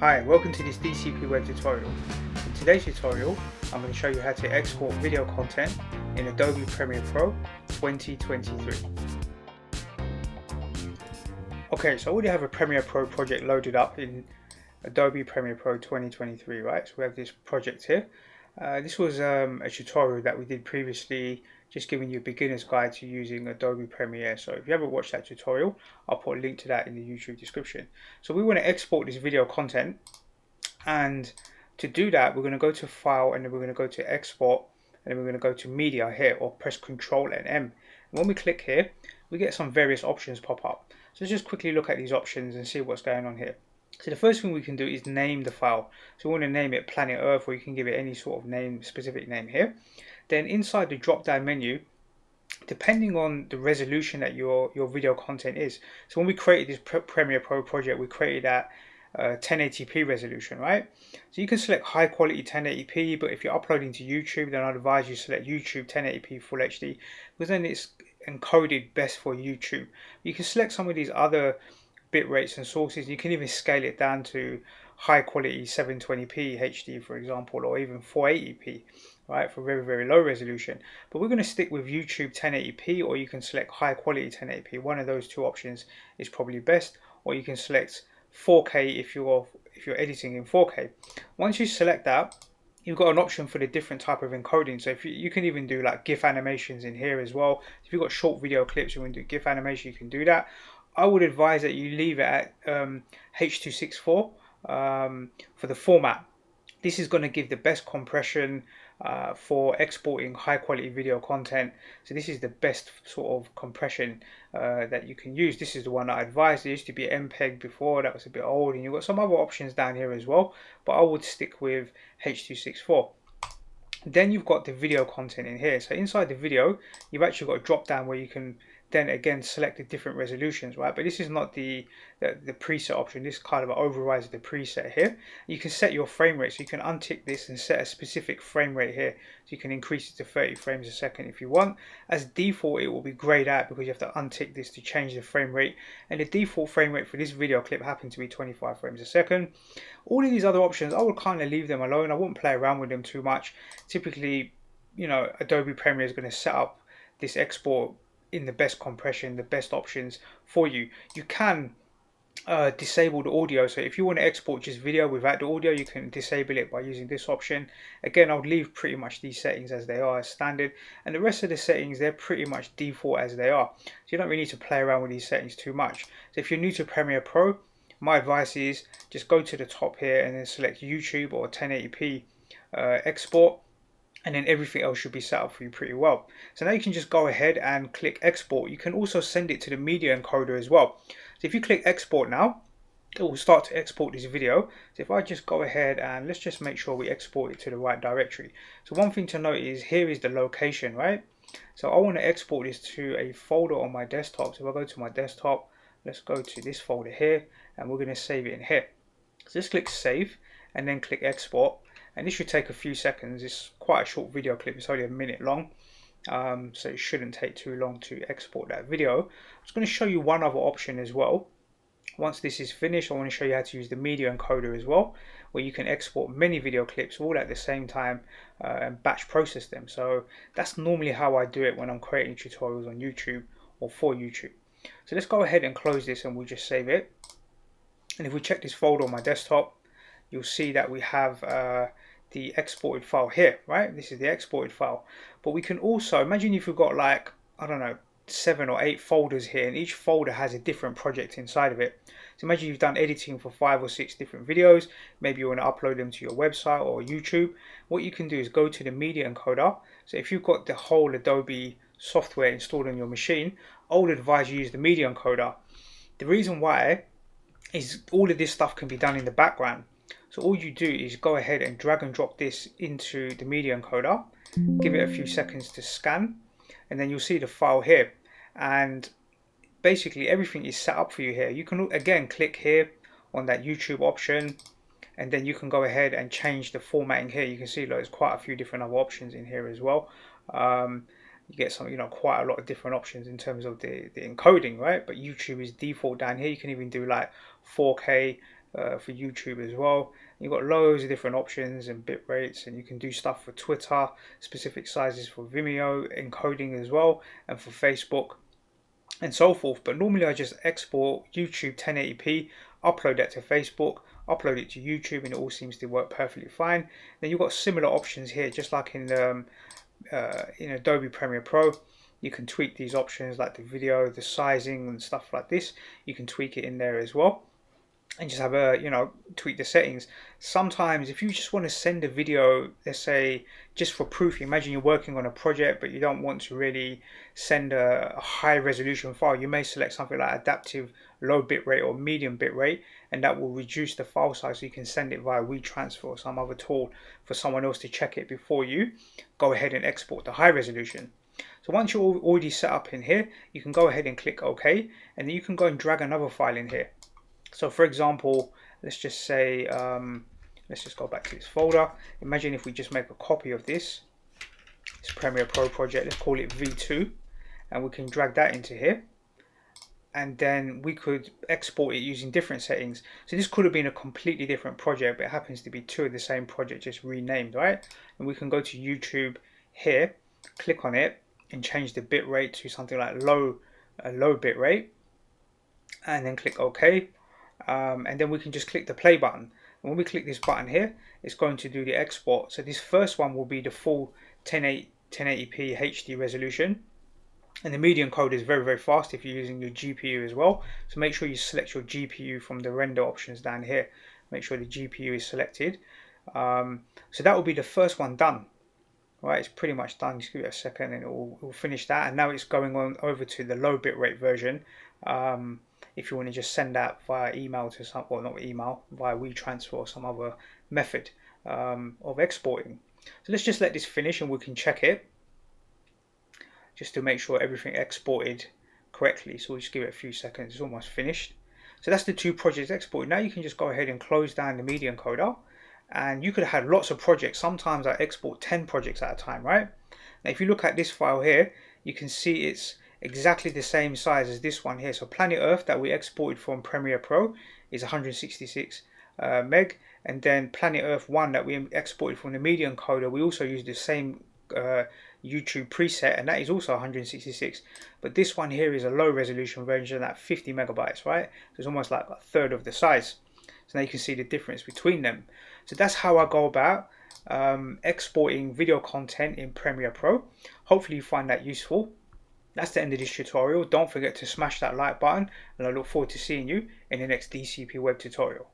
Hi, welcome to this DCP web tutorial. In today's tutorial, I'm going to show you how to export video content in Adobe Premiere Pro 2023. Okay, so I already have a Premiere Pro project loaded up in Adobe Premiere Pro 2023, right? So we have this project here. This was a tutorial that we did previously, just giving you a beginner's guide to using Adobe Premiere. So if you haven't watched that tutorial, I'll put a link to that in the YouTube description. So we want to export this video content, and to do that we're going to go to File, and then we're going to go to Export, and then we're going to go to Media here, or press CTRL and M. And when we click here, we get some various options pop up. So let's just quickly look at these options and see what's going on here. So the first thing we can do is name the file. So we want to name it Planet Earth, or you can give it any sort of name, specific name here. Then inside the drop down menu, depending on the resolution that your video content is. So when we created this Premiere Pro project, we created that 1080p resolution, right? So you can select high quality 1080p, but if you're uploading to YouTube, then I'd advise you select YouTube 1080p Full HD, because then it's encoded best for YouTube. You can select some of these other bit rates and sources. You can even scale it down to high quality 720p HD, for example, or even 480p, right, for very low resolution. But we're going to stick with YouTube 1080p, or you can select high quality 1080p. One of those two options is probably best, or you can select 4K if you're editing in 4K. Once you select that, you've got an option for the different type of encoding. So if you can even do like GIF animations in here as well. If you've got short video clips, you want to do GIF animation, you can do that. I would advise that you leave it at H.264 for the format. This is going to give the best compression for exporting high quality video content. So this is the best sort of compression that you can use. This is the one I advise. There used to be MPEG before, that was a bit old, and you've got some other options down here as well, but I would stick with H.264. Then you've got the video content in here. So inside the video, you've actually got a drop down where you can then again select the different resolutions, right? But this is not the preset option. This kind of overrides the preset here. You can set your frame rate, so you can untick this and set a specific frame rate here. So you can increase it to 30 frames a second if you want. As default, it will be grayed out because you have to untick this to change the frame rate. And the default frame rate for this video clip happened to be 25 frames a second. All of these other options, I would kind of leave them alone. I wouldn't play around with them too much. Typically, you know, Adobe Premiere is going to set up this export in the best compression, the best options for you. You can disable the audio, so if you want to export just video without the audio, you can disable it by using this option. Again, I would leave pretty much these settings as they are, as standard, and the rest of the settings, they're pretty much default as they are, so you don't really need to play around with these settings too much. So if you're new to Premiere Pro, my advice is just go to the top here and then select YouTube or 1080p export, and then everything else should be set up for you pretty well. So now you can just go ahead and click export. You can also send it to the media encoder as well. So if you click export now, it will start to export this video. So if I just go ahead and let's just make sure we export it to the right directory. So one thing to note is here is the location, right? So I want to export this to a folder on my desktop. So if I go to my desktop, let's go to this folder here, and we're going to save it in here. So just click save and then click export. And this should take a few seconds. It's quite a short video clip, it's only a minute long, so it shouldn't take too long to export that video. I'm just going to show you one other option as well. Once this is finished, I want to show you how to use the media encoder as well, where you can export many video clips all at the same time and batch process them. So that's normally how I do it when I'm creating tutorials on YouTube or for YouTube. So let's go ahead and close this, and we'll just save it. And if we check this folder on my desktop, you'll see that we have the exported file here, right? This is the exported file. But we can also, imagine if you've got like, I don't know, 7 or 8 folders here, and each folder has a different project inside of it. So imagine you've done editing for 5 or 6 different videos. Maybe you want to upload them to your website or YouTube. What you can do is go to the media encoder. So if you've got the whole Adobe software installed on your machine, I would advise you use the media encoder. The reason why is all of this stuff can be done in the background. So all you do is go ahead and drag and drop this into the media encoder, give it a few seconds to scan, and then you'll see the file here. And basically everything is set up for you here. You can again click here on that YouTube option, and then you can go ahead and change the formatting here. You can see there's quite a few different other options in here as well. You get some, quite a lot of different options in terms of the encoding, right? But YouTube is default down here. You can even do like 4K for YouTube as well. You've got loads of different options and bit rates, and you can do stuff for Twitter, specific sizes for Vimeo, encoding as well, and for Facebook, and so forth. But normally I just export YouTube 1080p, upload that to Facebook, upload it to YouTube, and it all seems to work perfectly fine. Then you've got similar options here, just like in Adobe Premiere Pro. You can tweak these options like the video, the sizing and stuff like this. You can tweak it in there as well, and just have a, tweak the settings. Sometimes if you just want to send a video, let's say just for proof, imagine you're working on a project but you don't want to really send a high resolution file, you may select something like adaptive low bitrate or medium bitrate, and that will reduce the file size so you can send it via WeTransfer or some other tool for someone else to check it before you go ahead and export the high resolution. So once you're already set up in here, you can go ahead and click OK, and then you can go and drag another file in here. So for example, let's just say, let's just go back to this folder. Imagine if we just make a copy of this Premiere Pro project, let's call it V2, and we can drag that into here. And then we could export it using different settings. So this could have been a completely different project, but it happens to be two of the same project, just renamed, right? And we can go to YouTube here, click on it, and change the bit rate to something like low bit rate, and then click OK. And then we can just click the play button. And when we click this button here, it's going to do the export. So this first one will be the full 1080p HD resolution. And the media encoder is very, very fast if you're using your GPU as well. So make sure you select your GPU from the render options down here. Make sure the GPU is selected. So that will be the first one done. Right, it's pretty much done. Just give it a second and it will finish that. And now it's going on over to the low bitrate version. If you want to just send that via email to some, well, not email, via WeTransfer or some other method of exporting. So let's just let this finish and we can check it, just to make sure everything exported correctly. So we'll just give it a few seconds. It's almost finished. So that's the two projects exported. Now you can just go ahead and close down the media encoder, and you could have had lots of projects. Sometimes I export 10 projects at a time, right? Now if you look at this file here, you can see it's exactly the same size as this one here. So Planet Earth that we exported from Premiere Pro is 166 meg, and then Planet Earth 1 that we exported from the media encoder, we also use the same YouTube preset, and that is also 166. But this one here is a low resolution version at 50 megabytes, right? So it's almost like a third of the size. So now you can see the difference between them. So that's how I go about exporting video content in Premiere Pro. Hopefully you find that useful. That's the end of this tutorial. Don't forget to smash that like button, and I look forward to seeing you in the next DCP web tutorial.